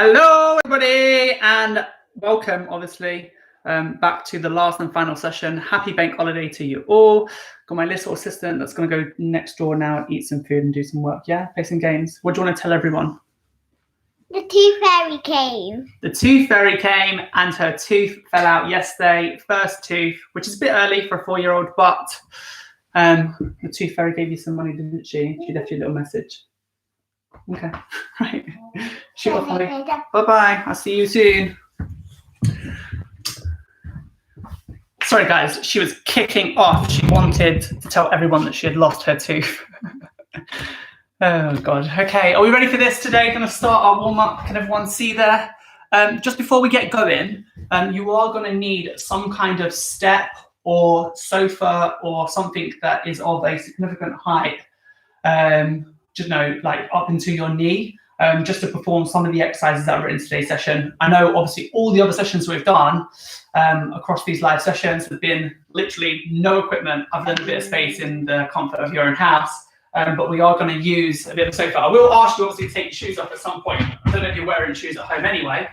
Hello, everybody, and welcome, obviously, back to the last and final session. Happy bank holiday to you all. Got my little assistant that's going to go next door now, eat some food and do some work, yeah? Play some games. What do you want to tell everyone? The tooth fairy came. The tooth fairy came and her tooth fell out yesterday. First tooth, which is a bit early for a 4-year-old, but the tooth fairy gave you some money, didn't she? She left you a little message. Okay, right. Shoot off, honey. Bye-bye. I'll see you soon. Sorry, guys. She was kicking off. She wanted to tell everyone that she had lost her tooth. Oh, God. Okay, are we ready for this today? Going to start our warm-up. Can everyone see there? Just before we get going, you are going to need some kind of step or sofa or something that is of a significant height. Like up into your knee, just to perform some of the exercises that are in today's session. I know obviously all the other sessions we've done across these live sessions have been literally no equipment other than a bit of space in the comfort of your own house. But we are going to use a bit of a sofa. I will ask you obviously to take your shoes off at some point. I don't know if you're wearing shoes at home anyway.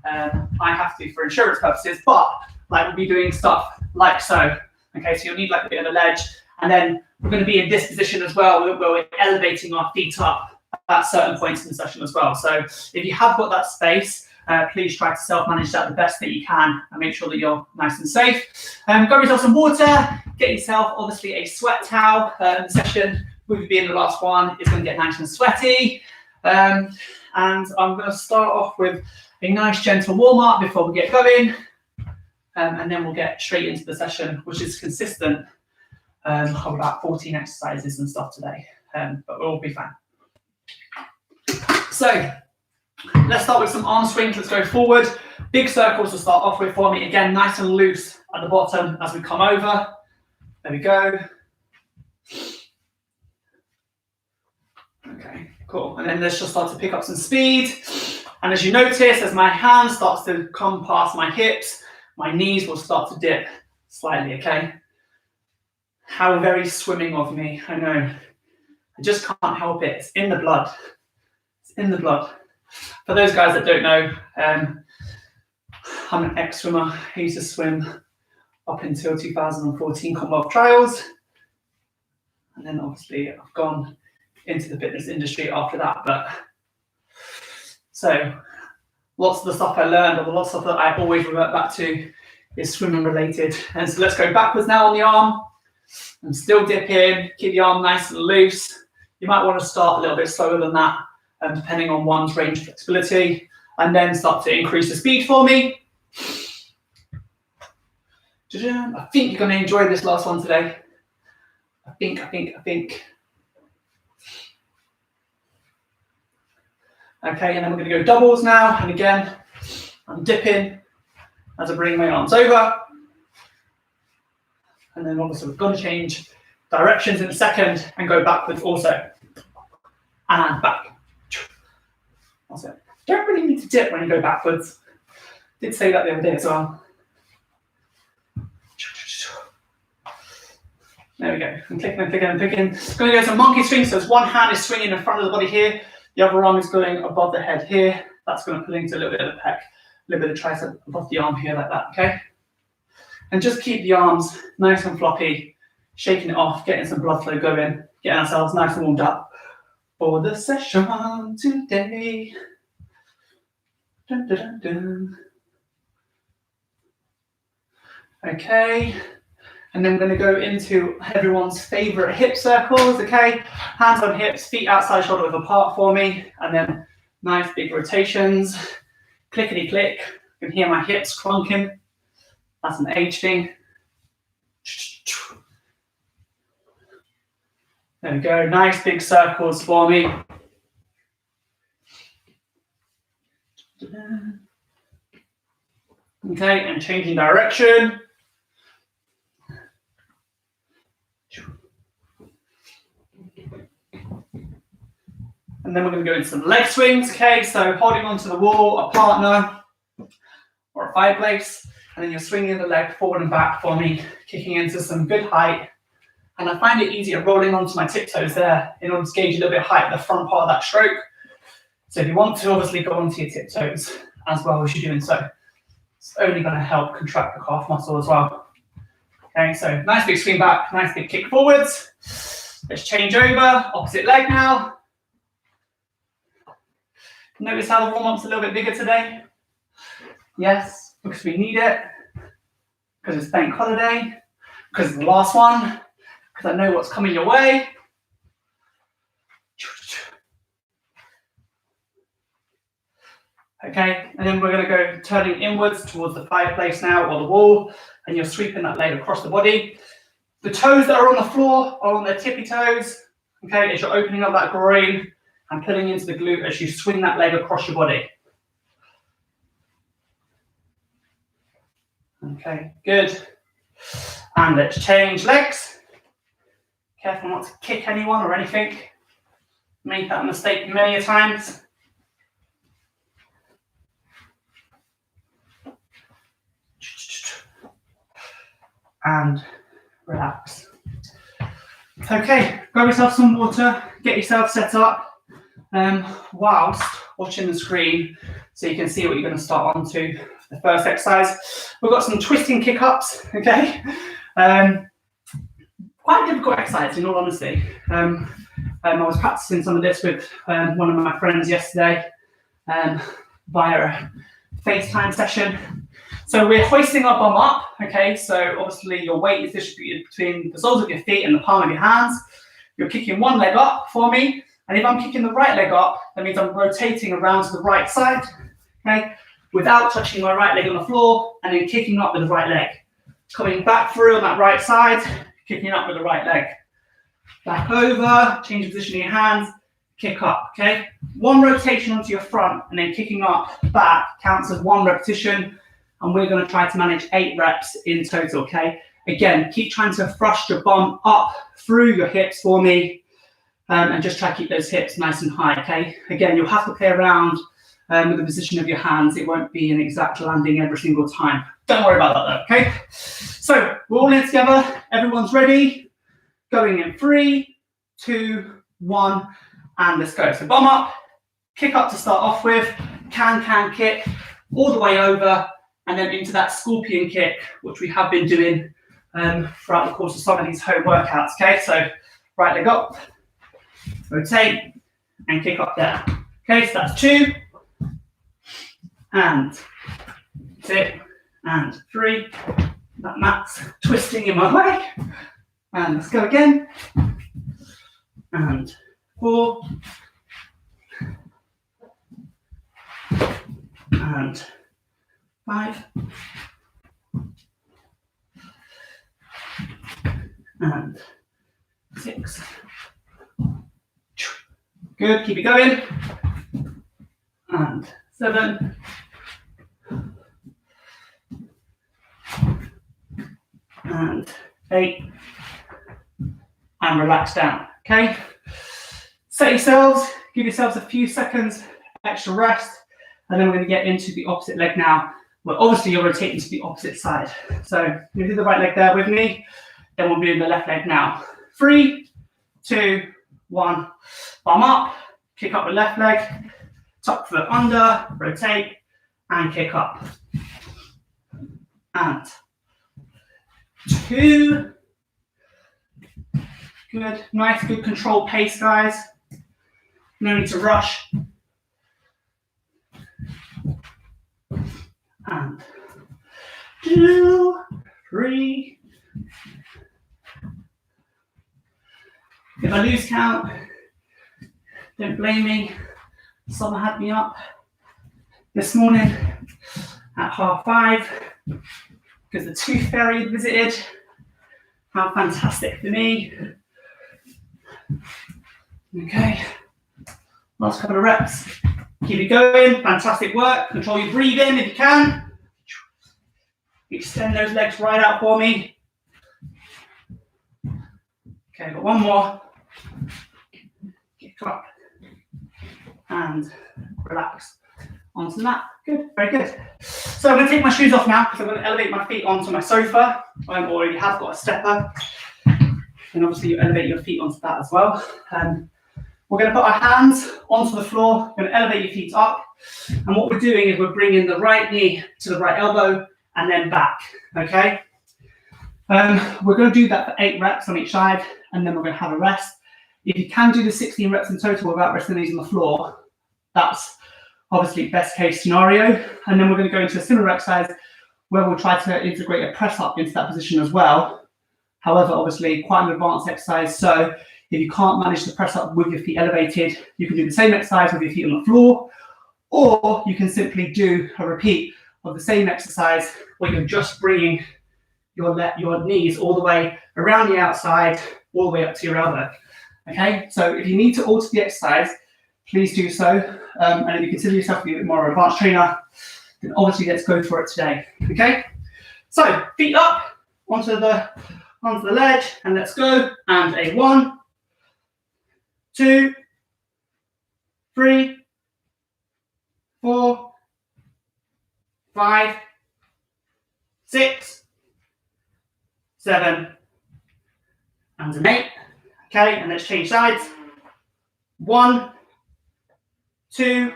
I have to for insurance purposes, but like we'll be doing stuff like so. Okay, so you'll need like a bit of a ledge. And then we're going to be in this position as well, where we're elevating our feet up at certain points in the session as well. So if you have got that space, please try to self-manage that the best that you can and make sure that you're nice and safe. Grab yourself some water, get yourself obviously a sweat towel. The session, with you being the last one, is going to get nice and sweaty. And I'm going to start off with a nice gentle warm-up before we get going. And then we'll get straight into the session, which is consistent. Of about 14 exercises and stuff today, but we'll all be fine. So let's start with some arm swings. Let's go forward. Big circles to start off with for me. Again, nice and loose at the bottom as we come over. There we go. Okay, cool. And then let's just start to pick up some speed. And as you notice, as my hand starts to come past my hips, my knees will start to dip slightly, okay? How very swimming of me, I know. I just can't help it. It's in the blood. It's in the blood. For those guys that don't know, I'm an ex-swimmer. I used to swim up until 2014 Commonwealth Trials. And then obviously I've gone into the fitness industry after that. But so lots of the stuff I learned, or the lots of stuff that I always revert back to, is swimming related. And so let's go backwards now on the arm. And still dip in, keep the arm nice and loose. You might want to start a little bit slower than that, depending on one's range of flexibility, and then start to increase the speed for me. I think you're going to enjoy this last one today. I think. Okay, and then we're going to go doubles now, and again, I'm dipping as I bring my arms over. And then obviously we're going to change directions in a second and go backwards also. And back. That's it. Don't really need to dip when you go backwards. Did say that the other day as well. There we go. I'm clicking and clicking and clicking. Going to go to monkey swing. So one hand is swinging in front of the body here. The other arm is going above the head here. That's going to pull into a little bit of the pec, a little bit of tricep above the arm here like that, okay? And just keep the arms nice and floppy, shaking it off, getting some blood flow going, getting ourselves nice and warmed up for the session today. Dun, dun, dun, dun. Okay, and then we're going to go into everyone's favorite hip circles, okay? Hands on hips, feet outside shoulder width apart for me, and then nice big rotations. Clickety click, you can hear my hips clunking. That's an age thing. There we go, nice big circles for me. Okay, and changing direction. And then we're going to go into some leg swings, okay? So holding onto the wall, a partner, or a fireplace. And then you're swinging the leg forward and back for me, kicking into some good height. And I find it easier rolling onto my tiptoes there in order to gauge a little bit of height at the front part of that stroke. So if you want to obviously go onto your tiptoes as well as you're doing so, it's only going to help contract the calf muscle as well. Okay, so nice big swing back, nice big kick forwards. Let's change over, opposite leg now. Notice how the warm-up's a little bit bigger today? Yes, because we need it, because it's bank holiday, because it's the last one, because I know what's coming your way. Okay, and then we're going to go turning inwards towards the fireplace now, or the wall, and you're sweeping that leg across the body. The toes that are on the floor are on their tippy toes, okay, as you're opening up that groin and pulling into the glute as you swing that leg across your body. Okay, good. And let's change legs. Careful not to kick anyone or anything. Made that mistake many a times. And relax. Okay, grab yourself some water, get yourself set up whilst watching the screen so you can see what you're going to start on to for the first exercise. We've got some twisting kick-ups, okay? Quite a difficult exercise in all honesty. I was practicing some of this with one of my friends yesterday via a FaceTime session. So we're hoisting our bum up, okay? So obviously your weight is distributed between the soles of your feet and the palm of your hands. You're kicking one leg up for me, and if I'm kicking the right leg up, that means I'm rotating around to the right side, okay? Without touching my right leg on the floor, and then kicking up with the right leg. Coming back through on that right side, kicking up with the right leg. Back over, change position in your hands, kick up, okay? One rotation onto your front, and then kicking up back counts as one repetition. And we're going to try to manage 8 reps in total, okay? Again, keep trying to thrust your bum up through your hips for me, and just try to keep those hips nice and high, okay? Again, you'll have to play around with the position of your hands. It won't be an exact landing every single time. Don't worry about that though, okay? So we're all in together. Everyone's ready. Going in 3, 2, 1, and let's go. So bum up, kick up to start off with, can kick, all the way over, and then into that scorpion kick, which we have been doing throughout the course of some of these home workouts, okay? So right leg up, rotate, and kick up there. Okay, so that's 2, and 2, and 3. That mat's twisting in my way. And let's go again. And 4. And 5. And 6. Good, keep it going. And 7. And 8. And relax down, okay? Set yourselves, give yourselves a few seconds extra rest, and then we're going to get into the opposite leg now. Well, obviously you're rotating to the opposite side. So you do the right leg there with me, then we'll be in the left leg now. 3, 2, 1, bum up, kick up the left leg, top foot under, rotate, and kick up. And 2. Good, nice, good controlled pace, guys. No need to rush. And 2, 3. If I lose count, don't blame me. Summer had me up this morning at 5:30 because the tooth fairy had visited. How fantastic for me. Okay, last couple of reps. Keep it going, fantastic work. Control your breathing if you can. Extend those legs right out for me. Okay, got one more. Kick up and relax onto the mat. Good, very good. So I'm going to take my shoes off now because I'm going to elevate my feet onto my sofa. Or you have got a stepper. And obviously you elevate your feet onto that as well. We're going to put our hands onto the floor, we're going to elevate your feet up, and what we're doing is we're bringing the right knee to the right elbow and then back, okay? We're going to do that for 8 reps on each side, and then we're going to have a rest. If you can do the 16 reps in total without resting the knees on the floor, that's obviously best case scenario. And then we're going to go into a similar exercise where we'll try to integrate a press up into that position as well. However, obviously quite an advanced exercise, so if you can't manage to press up with your feet elevated, you can do the same exercise with your feet on the floor, or you can simply do a repeat of the same exercise where you're just bringing your knees all the way around the outside, all the way up to your elbow. Okay, so if you need to alter the exercise, please do so. And if you consider yourself to be a bit more of an advanced trainer, then obviously let's go for it today. Okay, so feet up onto the ledge, and let's go. And a 1, 2, 3, 4, 5, 6, 7, and an 8. Okay, and let's change sides. 1, 2,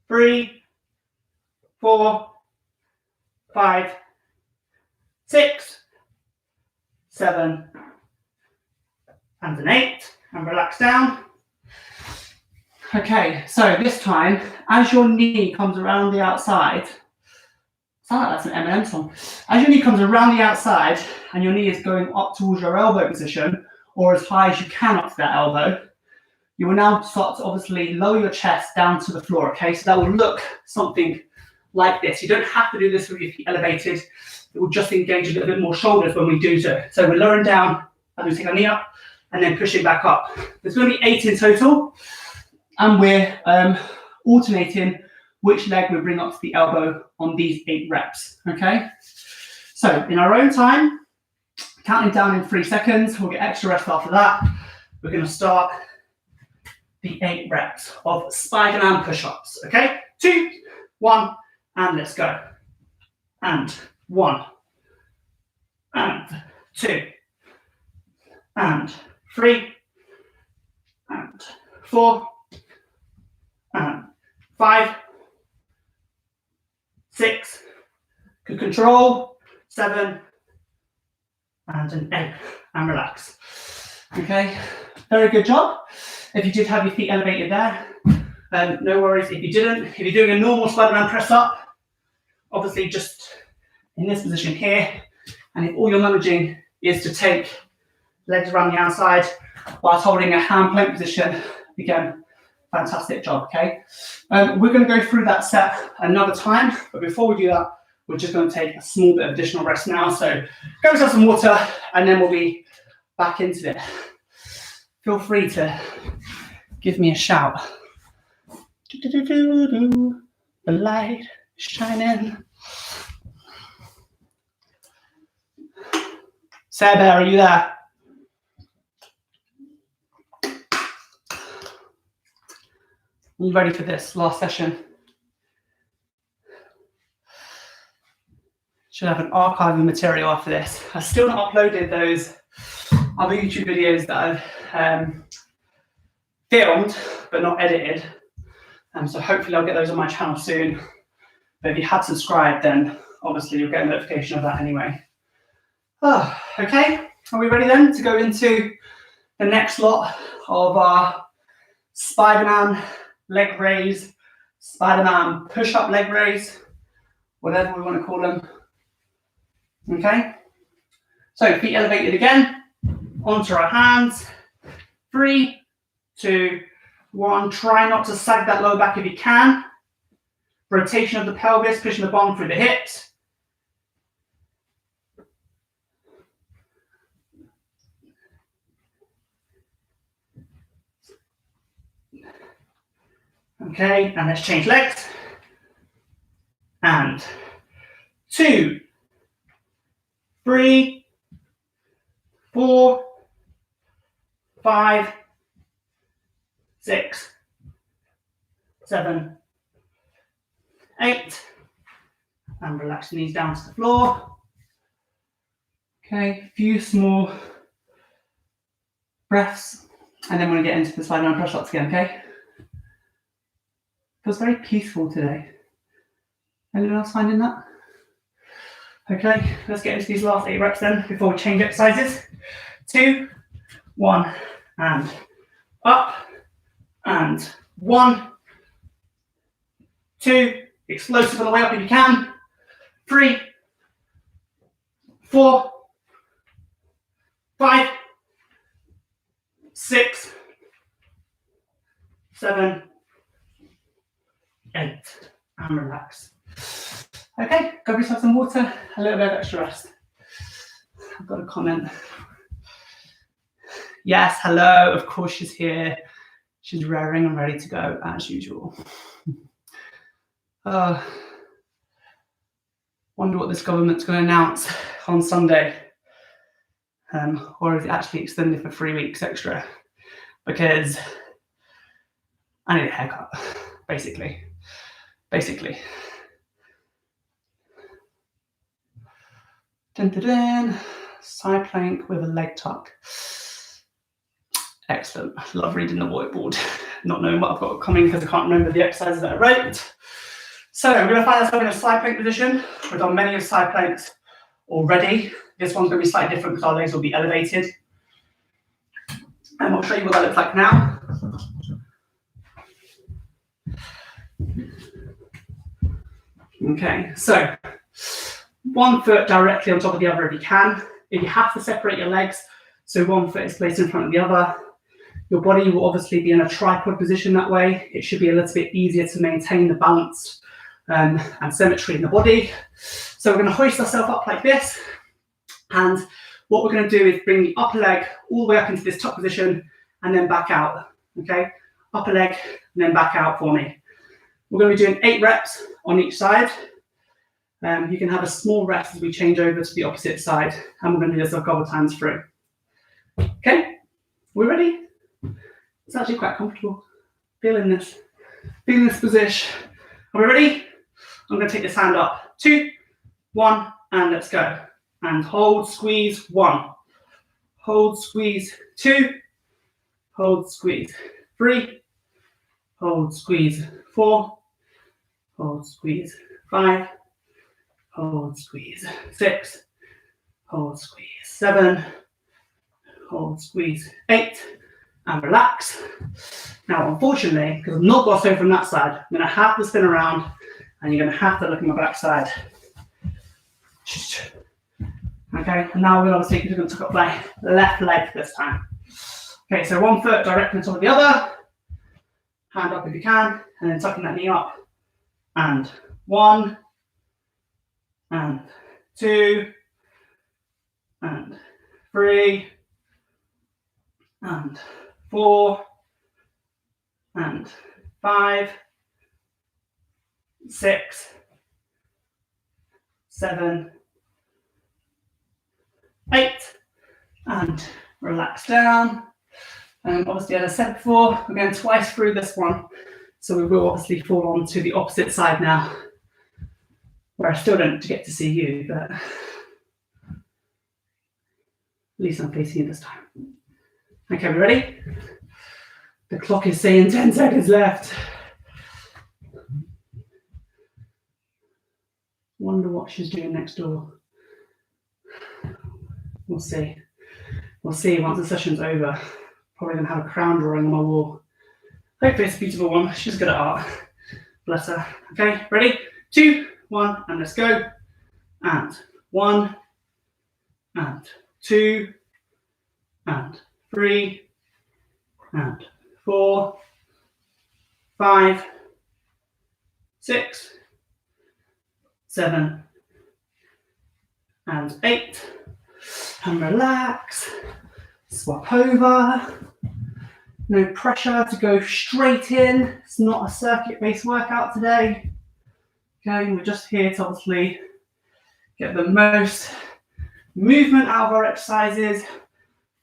3, 4, 5, 6, 7, and an 8, and relax down. Okay, so this time, as your knee comes around the outside, sound like that's an Eminem song. As your knee comes around the outside and your knee is going up towards your elbow position, or as high as you can up to that elbow, you will now start to obviously lower your chest down to the floor, okay? So that will look something like this. You don't have to do this with your feet elevated. It will just engage a little bit more shoulders when we do so. So we're lowering down as we take our knee up and then pushing back up. There's going to be 8 in total, and we're alternating which leg we bring up to the elbow on these 8 reps, okay? So in our own time, counting down in 3 seconds, we'll get extra rest after that. We're going to start the 8 reps of Spider-Man push-ups, okay? 2, 1, and let's go. And 1, and 2, and 3, and 4, and 5, 6, good control, 7, and an 8, and relax. Okay, very good job. If you did have your feet elevated there, no worries. If you didn't, if you're doing a normal Spider-Man press up, obviously just in this position here, and if all you're managing is to take legs around the outside whilst holding a hand plank position, again, fantastic job, okay? We're going to go through that set another time, but before we do that, we're just going to take a small bit of additional rest now. So go have some water, and then we'll be back into it. Feel free to give me a shout. The light is shining. Sarah Bear, are you there? Are you ready for this last session? Should have an archive of material after this. I've still not uploaded those other YouTube videos that I've filmed but not edited. So hopefully I'll get those on my channel soon. But if you had subscribed, then obviously you'll get a notification of that anyway. Oh, okay, are we ready then to go into the next lot of our Spider-Man leg raise, Spider-Man push-up leg raise, whatever we want to call them. Okay, so feet elevated again, onto our hands. 3, 2, 1. Try not to sag that lower back if you can. Rotation of the pelvis, pushing the bum through the hips. Okay, and let's change legs. And 2, 3, 4, 5, 6, 7, 8, and relax the knees down to the floor. Okay, a few small breaths And then we're going to get into the slide down press ups again, okay? Feels very peaceful today. Anyone else finding that? Okay, let's get into these last 8 reps then before we change exercises. 2, 1, and up, and 1, 2, explosive on the way up if you can. 3, 4, 5, 6, 7, 8, and relax. Okay, grab yourself some water, a little bit of extra rest. I've got a comment. Yes, hello, of course she's here. She's raring and ready to go as usual. Wonder what this government's going to announce on Sunday. Or is it actually extended for 3 weeks extra? Because I need a haircut, basically. Dun, dun, dun. Side plank with a leg tuck. Excellent. Love reading the whiteboard, not knowing what I've got coming because I can't remember the exercises that I wrote. So I'm going to find ourselves in a side plank position. We've done many of side planks already. This one's going to be slightly different because our legs will be elevated. And I'll show you what that looks like now. Okay, so 1 foot directly on top of the other if you can. If you have to separate your legs, so 1 foot is placed in front of the other, your body will obviously be in a tripod position that way. It should be a little bit easier to maintain the balance and symmetry in the body. So we're going to hoist ourselves up like this. And what we're going to do is bring the upper leg all the way up into this top position and then back out. Okay, upper leg and then back out for me. We're going to be doing 8 reps on each side. You can have a small rest as we change over to the opposite side. And we're going to do this a couple of times through. Okay, we ready? It's actually quite comfortable. Feeling this position. Are we ready? I'm going to take this hand up. 2, 1, and let's go. And hold, squeeze, 1. Hold, squeeze, 2. Hold, squeeze, 3. Hold, squeeze, 4. Hold, squeeze, 5. Hold, squeeze, 6. Hold, squeeze, 7. Hold, squeeze, 8. And relax. Now, unfortunately, because I've not got so from that side, I'm going to have to spin around and you're going to have to look at my backside. Okay, and now we're obviously going to tuck up my left leg this time. Okay, so 1 foot directly on top of the other. Hand up if you can, and then tucking that knee up. And 1, and 2, and 3, and 4, and 5, 6, 7, 8, and relax down. And obviously, as I said before, we're going twice through this one, so we will obviously fall on to the opposite side now, where I still don't get to see you, but at least I'm facing you this time. Okay, we ready? The clock is saying 10 seconds left. Wonder what she's doing next door. We'll see. We'll see once the session's over. Probably going to have a crown drawing on my wall. Hopefully it's a beautiful one. She's good at art. Bless her. Okay, ready? 2, 1, and let's go. And 1, and 2, and 3, and 4, 5, 6, 7, and 8. And relax. Swap over. No pressure to go straight in. It's not a circuit-based workout today. Okay, we're just here to obviously get the most movement out of our exercises,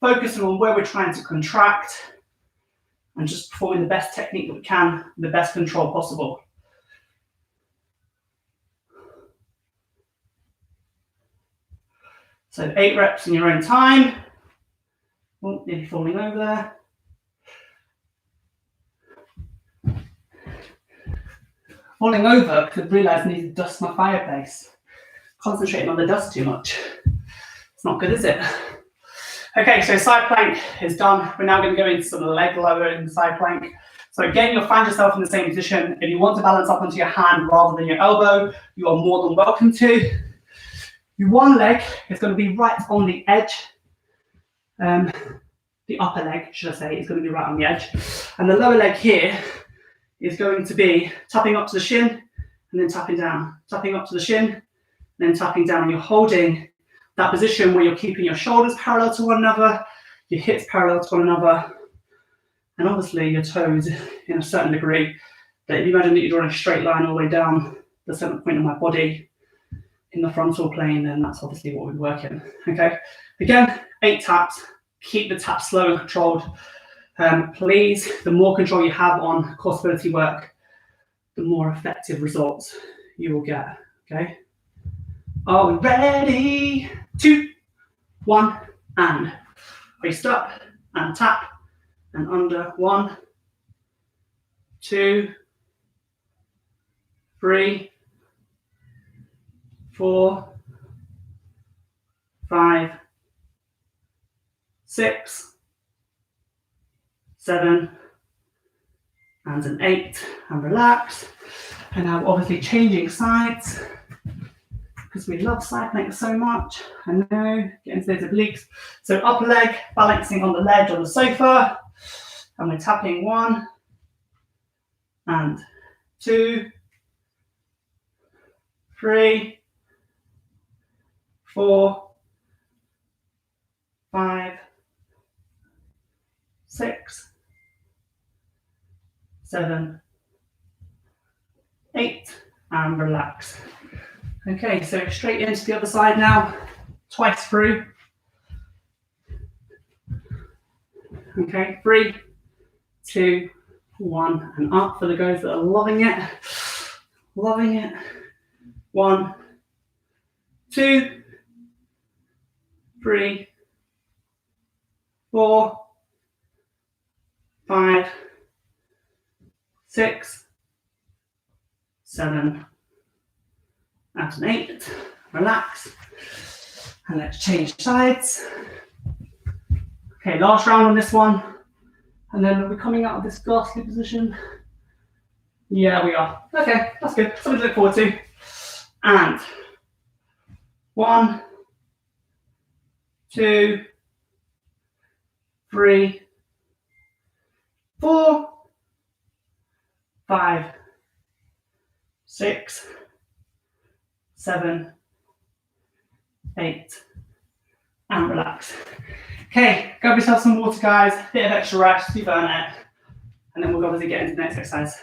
focusing on where we're trying to contract, and just performing the best technique that we can, the best control possible. So 8 reps in your own time. Oh, nearly falling over there. falling over because I've realised I need to dust my fireplace. Concentrating on the dust too much. It's not good, is it? Okay, so side plank is done. We're now going to go into some leg lowering side plank. So again, you'll find yourself in the same position. If you want to balance up onto your hand rather than your elbow, you are more than welcome to. Your one leg is going to be right on the edge. The upper leg, should I say, is going to be right on the edge. And the lower leg here is going to be tapping up to the shin and then tapping down. Tapping up to the shin, and then tapping down. And you're holding that position where you're keeping your shoulders parallel to one another, your hips parallel to one another, and obviously your toes in a certain degree. That if you imagine that you're drawing a straight line all the way down the center point of my body in the frontal plane, then that's obviously what we're working. Okay, again, 8 taps. Keep the taps slow and controlled. Please, the more control you have on core stability work, the more effective results you will get. Okay, are we ready? 2, 1, and waist up and tap and under. 1, 2, 3, 4, 5, 6, 7, and an 8, and relax. And now obviously changing sides because we love side plank so much. I know, get into those obliques. So upper leg balancing on the ledge on the sofa, and we're tapping 1 and 2, 3, 4, 5, 6, 7, 8, and relax. Okay, so straight into the other side now, twice through. Okay, 3, 2, 1, and up for the guys that are loving it. Loving it. 1, 2, 3, 4, 5, 6, 7, and an 8. Relax. And let's change sides. Okay, last round on this one. And then we're coming out of this ghastly position. Yeah, we are. Okay, that's good. Something to look forward to. And 1, 2, 3, 4, 5, 6, 7, 8, and relax. Okay, grab yourself some water, guys. Bit of extra rest, you burn it, and then we'll obviously get into the next exercise.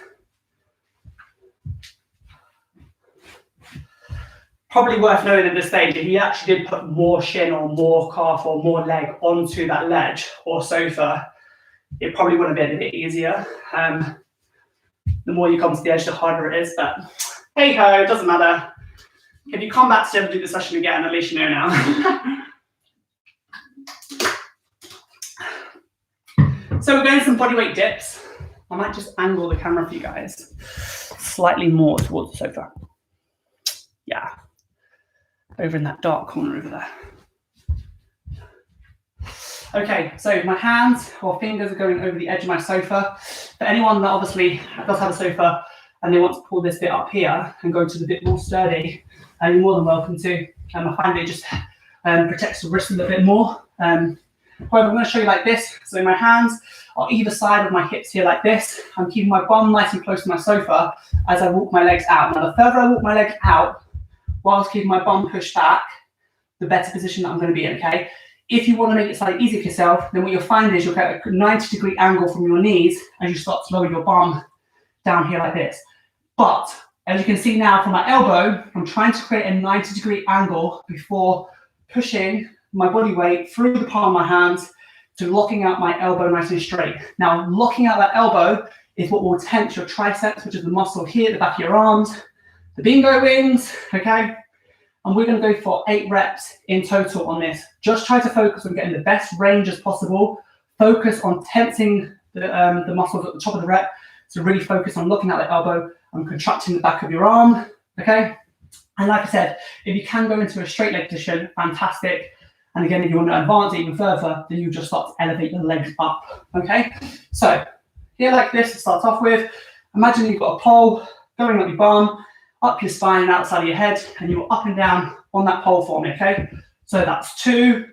Probably worth knowing at this stage, if you actually did put more shin or more calf or more leg onto that ledge or sofa, it probably would have been a bit easier. The more you come to the edge, the harder it is, but hey ho, it doesn't matter. If you come back to ever do the session again, at least you know now. So we're going some bodyweight dips. I might just angle the camera for you guys slightly more towards the sofa. Yeah, over in that dark corner over there. Okay, so my hands or fingers are going over the edge of my sofa. For anyone that obviously does have a sofa and they want to pull this bit up here and go to the bit more sturdy, you're more than welcome to. I find it just protects the wrist a little bit more. However, I'm going to show you like this. So my hands are either side of my hips here like this. I'm keeping my bum nice and close to my sofa as I walk my legs out. Now, the further I walk my legs out, whilst keeping my bum pushed back, the better position that I'm going to be in, okay? If you want to make it slightly easier for yourself, then what you'll find is you'll get a 90-degree angle from your knees as you start to lower your bum down here like this. But as you can see now from my elbow, I'm trying to create a 90-degree angle before pushing my body weight through the palm of my hands to locking out my elbow nice and straight. Now, locking out that elbow is what will tense your triceps, which is the muscle here at the back of your arms, the bingo wings, okay? And we're going to go for 8 reps in total on this. Just try to focus on getting the best range as possible. Focus on tensing the muscles at the top of the rep. So really focus on looking at the elbow and contracting the back of your arm, okay? And like I said, if you can go into a straight leg position, fantastic. And again, if you want to advance it even further, then you just start to elevate your legs up, okay? So here like this to start off with, imagine you've got a pole going up your bum, up your spine and outside of your head, and you're up and down on that pole for me, okay? So that's 2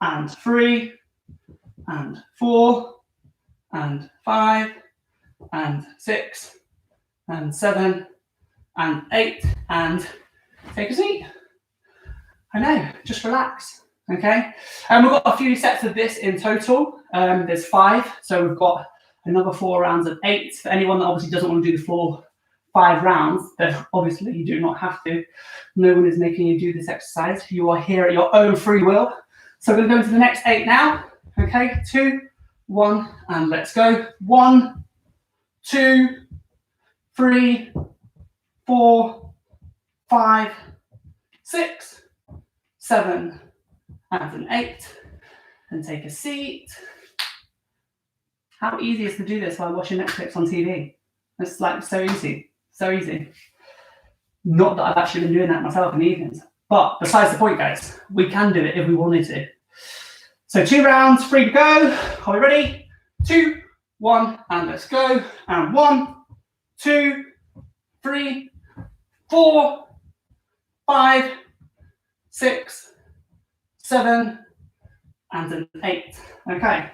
and 3 and 4 and 5 and 6 and 7 and 8 and take a seat. I know, just relax, okay? And we've got a few sets of this in total. There's 5, so we've got another 4 rounds of 8. For anyone that obviously doesn't want to do the full 5 rounds, then obviously you do not have to. No one is making you do this exercise. You are here at your own free will. So we're going to go into the next 8 now. Okay, 2, 1, and let's go. 1, 2, 3, 4, 5, 6, 7, and an 8. And take a seat. How easy is to do this while watching Netflix on TV? It's like so easy, so easy. Not that I've actually been doing that myself in the evenings. But besides the point, guys, we can do it if we wanted to. So 2 rounds, 3 to go. Are we ready? 2, 1, and let's go. And 1, 2, 3, 4, 5, 6, 7, and an 8. Okay.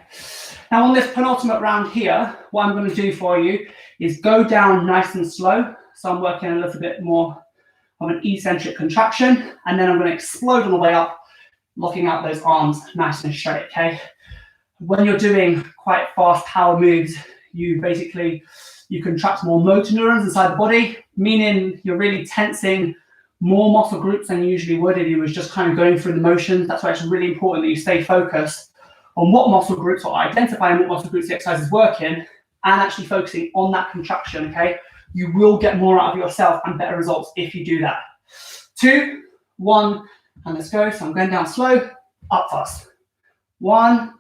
Now on this penultimate round here, what I'm going to do for you is go down nice and slow. So I'm working a little bit more of an eccentric contraction, and then I'm going to explode on the way up, locking out those arms nice and straight, okay? When you're doing quite fast power moves, you contract more motor neurons inside the body, meaning you're really tensing more muscle groups than you usually would if you was just kind of going through the motions. That's why it's really important that you stay focused on what muscle groups, or identifying what muscle groups the exercise is working, and actually focusing on that contraction, okay? You will get more out of yourself and better results if you do that. 2, 1, and let's go. So I'm going down slow, up fast. 1,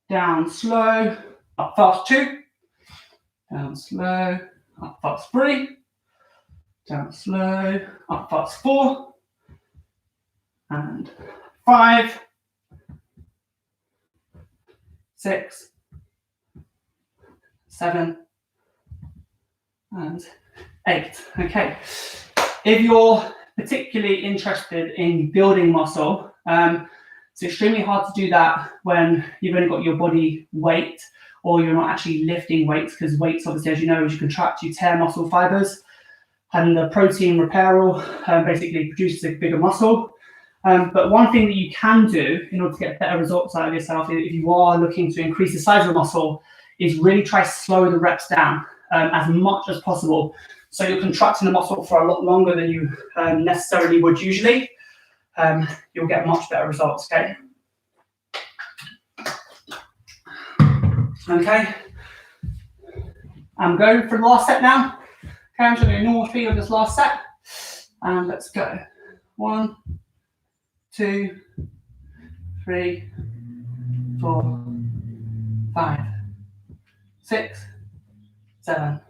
down slow, up fast. 2, down slow, up fast. 3, down slow, up fast. 4, and 5, 6, 7, and 8. Okay. If you're particularly interested in building muscle, it's extremely hard to do that when you've only got your body weight, or you're not actually lifting weights, because weights, obviously, as you know, as you contract, you tear muscle fibers, and the protein repairal basically produces a bigger muscle. But one thing that you can do in order to get better results out of yourself, if you are looking to increase the size of the muscle, is really try to slow the reps down as much as possible. So you're contracting the muscle for a lot longer than you necessarily would usually. You'll get much better results, okay? Okay. I'm going for the last set now. Okay, I'm just going to do normal speed of this last set. And let's go. 1, 2, 3, 4, 5, 6, 7,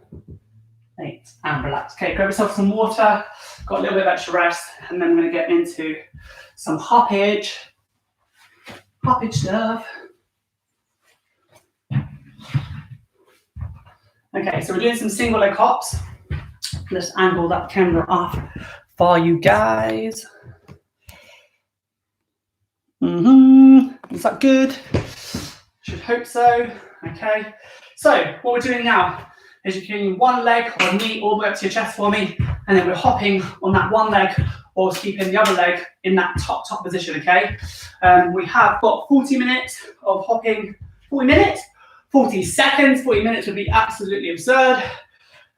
8, and relax. Okay, grab yourself some water, got a little bit of extra rest, and then we're going to get into some hoppage stuff. Okay, so we're doing some single leg hops. Let's angle that camera off for you guys. Is that good? Should hope so. Okay, so what we're doing now is you're doing one leg or knee all the way up to your chest for me, and then we're hopping on that one leg, or keeping the other leg in that top position, okay? We have got 40 minutes of hopping. 40 minutes? 40 seconds. 40 minutes would be absolutely absurd.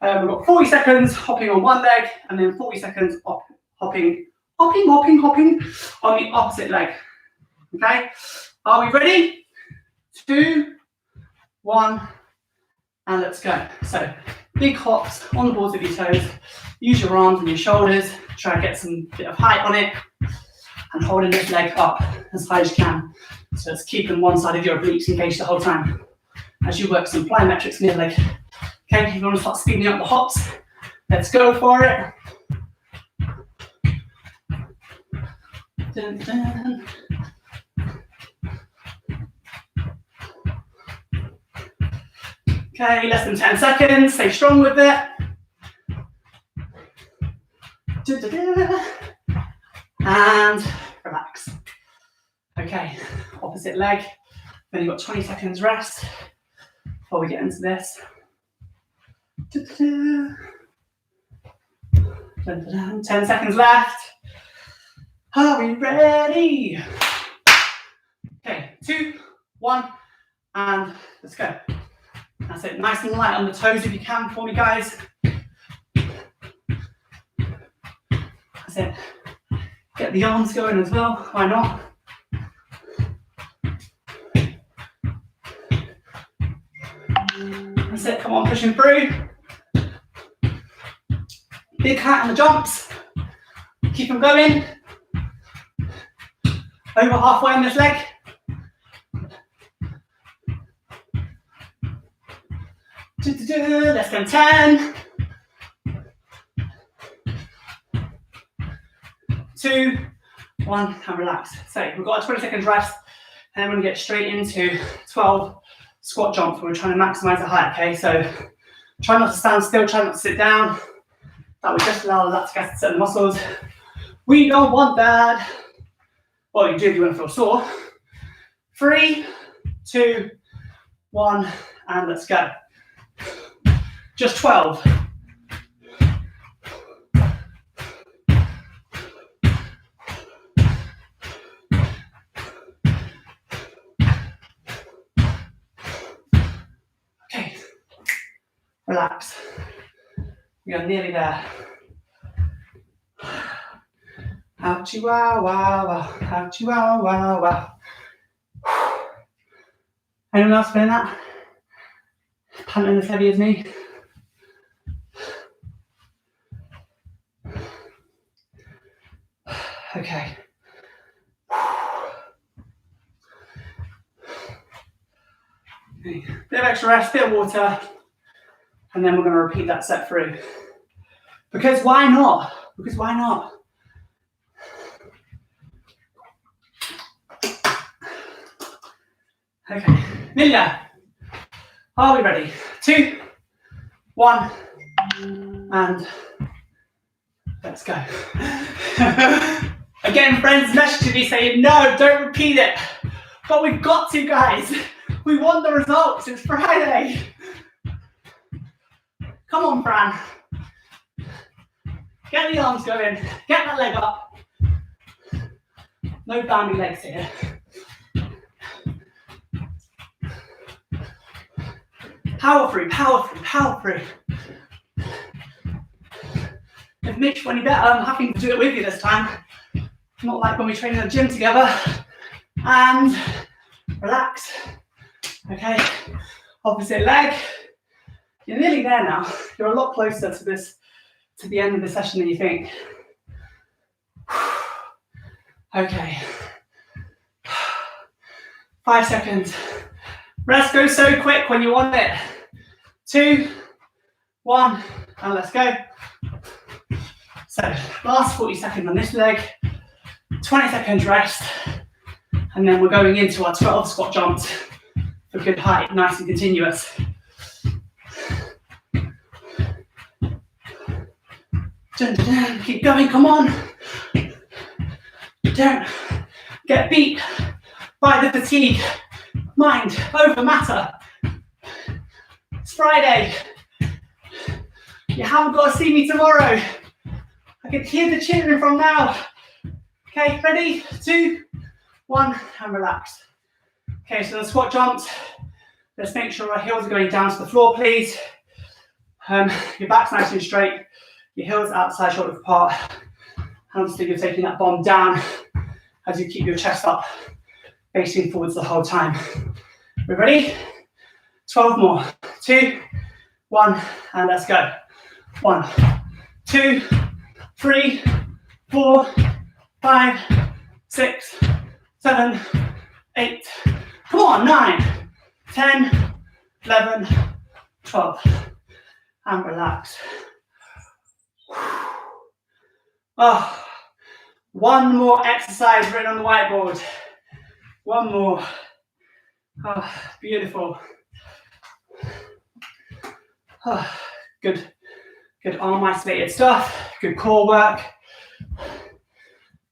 We've got 40 seconds hopping on one leg, and then 40 seconds hopping on the opposite leg. Okay, are we ready? 2, 1, and let's go. So big hops on the balls of your toes. Use your arms and your shoulders. Try to get some bit of height on it, and holding this leg up as high as you can. So it's keeping one side of your obliques engaged the whole time as you work some plyometrics near leg Okay, if you want to start speeding up the hops, let's go for it. Dun, dun. Okay, less than 10 seconds, stay strong with it. Dun, dun, dun. And relax. Okay, opposite leg. Then you've got 20 seconds rest before we get into this. 10 seconds left. Are we ready? Okay, 2, 1, and let's go. That's it, nice and light on the toes if you can for me, guys. That's it. Get the arms going as well, why not? That's it, come on, pushing through. Big hat on the jumps. Keep them going. Over halfway on this leg. Let's go 10. 2, 1, and relax. So we've got a 20 seconds rest, and then we're gonna get straight into 12 squat jumps. We're trying to maximize the height, okay? So try not to stand still, try not to sit down. That would just allow the lactic acid to set the muscles. We don't want that. Well, you do if you want to feel sore. 3, 2, 1, and let's go. Just 12. Okay, relax. We are nearly there. Ouchie wow wow wow, ouchie wow wow wow. Anyone else feeling that? Panting as heavy as me? Okay. Bit of extra rest, bit of water, and then we're going to repeat that set through. Because why not? Because why not? Okay, Milia, are we ready? 2, 1, and let's go. Again, friends messaging me saying, no, don't repeat it. But we've got to, guys. We want the results. It's Friday. Come on, Fran. Get the arms going. Get that leg up. No bandy legs here. Power through, power through, power through. If Mitch, when you get, I'm happy to do it with you this time. Not like when we train in the gym together. And relax. Okay, opposite leg. You're nearly there now. You're a lot closer to this, to the end of the session than you think. Okay. 5 seconds. Rest goes so quick when you want it. 2, 1, and let's go. So, last 40 seconds on this leg, 20 seconds rest, and then we're going into our 12 squat jumps for good height, nice and continuous. Dun, dun, dun. Keep going, come on. Don't get beat by the fatigue. Mind over matter. It's Friday. You haven't got to see me tomorrow. I can hear the cheering from now. Okay, ready? 2, 1, and relax. Okay, so the squat jumps. Let's make sure our heels are going down to the floor, please. Your back's nice and straight. Your heels outside shoulder apart. And obviously you're taking that bomb down as you keep your chest up, facing forwards the whole time. We're ready? 12 more. 2, 1, and let's go. 1, 2, 3, 4, 5, 6, 7, 8. Come on, 9, 10, 11, 12. and relax. Oh, one more exercise written on the whiteboard. One more. Oh, beautiful. Oh, good arm isolated stuff. Good core work.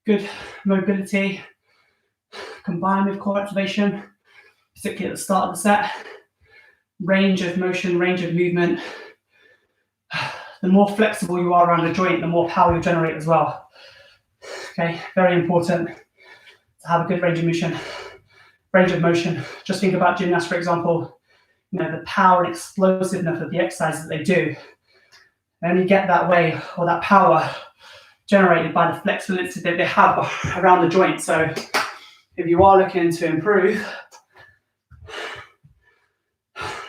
Good mobility combined with core activation, particularly at the start of the set. Range of motion, range of movement. The more flexible you are around the joint, the more power you generate as well. Okay, very important to have a good range of motion. Just think about gymnasts, for example. You know, the power and explosiveness of the exercises that they do. They only get that way, or that power generated by the flexibility that they have around the joint. So if you are looking to improve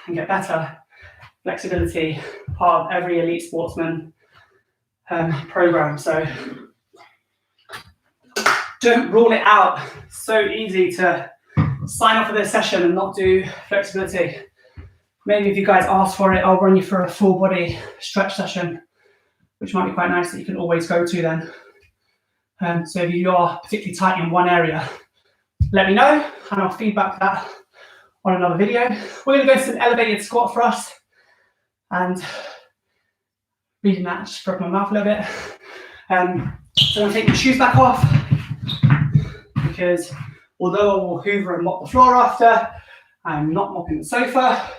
and get better, flexibility, part of every elite sportsman program. So don't rule it out. So easy to sign up for this session and not do flexibility. Maybe if you guys ask for it, I'll run you through a full body stretch session, which might be quite nice that you can always go to then. So if you are particularly tight in one area, let me know and I'll feedback that on another video. We're going to go to an elevated squat for us, and reading that just broke my mouth a little bit. So I'm going to take my shoes back off, because although I will hoover and mop the floor after, I'm not mopping the sofa.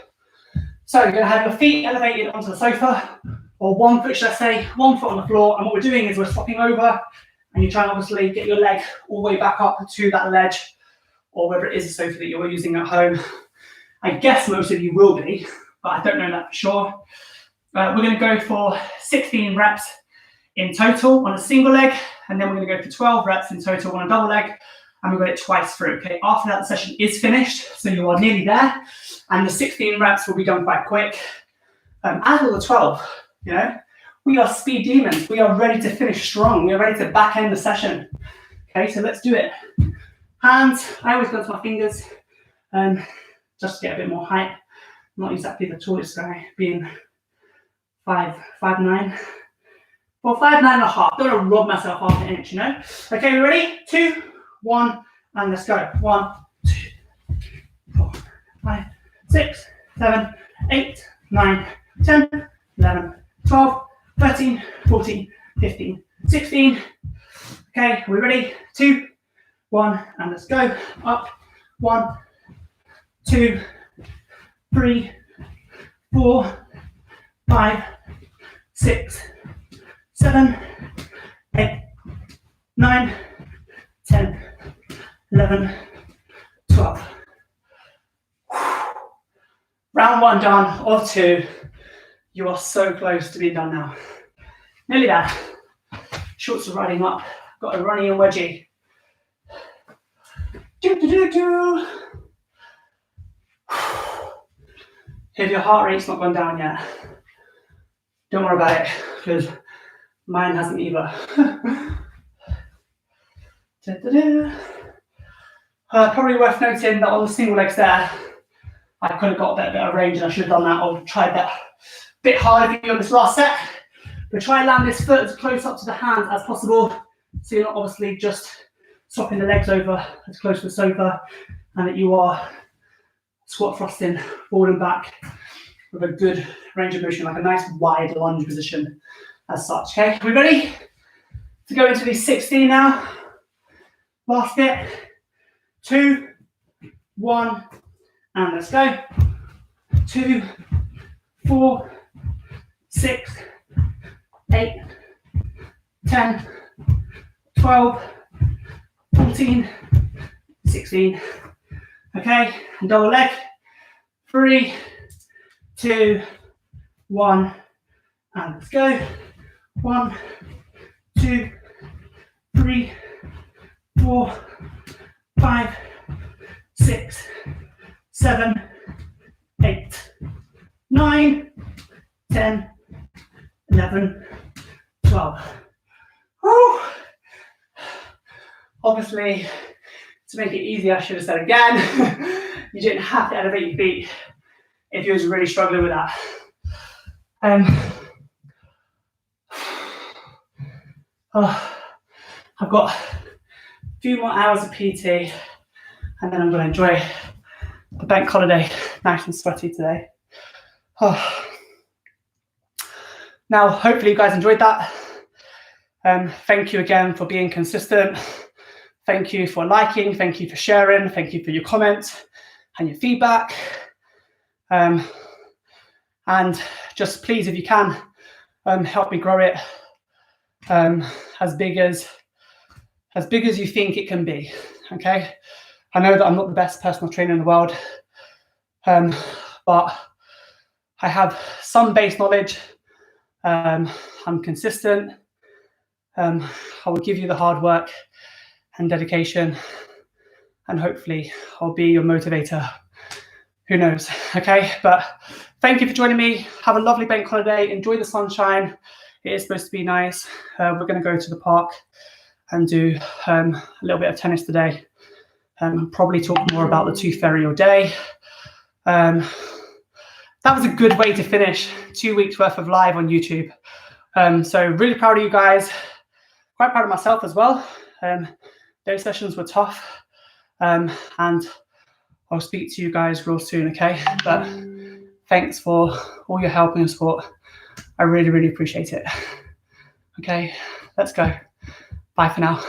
So you're going to have your feet elevated onto the sofa, or one foot, should I say, 1 foot on the floor. And what we're doing is we're swapping over, and you're trying to obviously get your leg all the way back up to that ledge, or whether it is a sofa that you're using at home. I guess most of you will be, but I don't know that for sure. We're going to go for 16 reps in total on a single leg, and then we're going to go for 12 reps in total on a double leg, and we've got it twice through. Okay, after that, the session is finished, so you are nearly there, and the 16 reps will be done quite quick. As will the 12. You know, we are speed demons. We are ready to finish strong. We are ready to back end the session. Okay, so let's do it. Hands. I always go to my fingers, just to get a bit more height. I'm not exactly the tallest guy, being 5'9". Well, 5'9.5". Don't want to rob myself half an inch, you know. Okay, we ready? 2, 1, and let's go. 1, 2, 4, 5, 6, 7, 8, 9, 10, 11, 12, 13, 14, 15, 16. Okay, are we ready? 2, 1, and let's go. Up. 1, 2, 3, 4, 5, 6, 7, 8, 9, 10, 11, 12. Round 1 done, of 2. You are so close to being done now. Nearly there. Shorts are riding up. Got a runny and wedgie. If your heart rate's not gone down yet, don't worry about it, because mine hasn't either. Probably worth noting that on the single legs there, I could have got a bit of range, and I should have done that, or tried that a bit harder for you on this last set. But try and land this foot as close up to the hands as possible, so you're not obviously just swapping the legs over as close to the sofa, and that you are squat thrusting forward and back with a good range of motion, like a nice wide lunge position as such. Okay, are we ready to go into these 16 now? Last bit. 2, 1, and let's go. 2, 4, 6, 8, 10, 12, 14, 16. Okay, and double leg. 3, 2, 1, and let's go. 1, 2, 3, 4, 5, 6, 7, 8, 9, 10, 11, 12. Woo. Obviously, to make it easy, I should have said again, you didn't have to elevate your feet if you was really struggling with that. I've got a few more hours of PT, and then I'm going to enjoy the bank holiday. Nice and sweaty today. Now, hopefully you guys enjoyed that. Thank you again for being consistent. Thank you for liking. Thank you for sharing. Thank you for your comments and your feedback. And just please, if you can, help me grow it as big as you think it can be. Okay, I know that I'm not the best personal trainer in the world, but I have some base knowledge. I'm consistent. I will give you the hard work and dedication, and hopefully I'll be your motivator. Who knows? Okay, but thank you for joining me. Have a lovely bank holiday. Enjoy the sunshine. It is supposed to be nice. We're going to go to the park and do a little bit of tennis today. Probably talk more about the tooth fairy all day. That was a good way to finish 2 weeks worth of live on YouTube. So really proud of you guys. Quite proud of myself as well. Those sessions were tough. And I'll speak to you guys real soon, okay? But thanks for all your help and your support. I really, really appreciate it. Okay, let's go. Bye for now.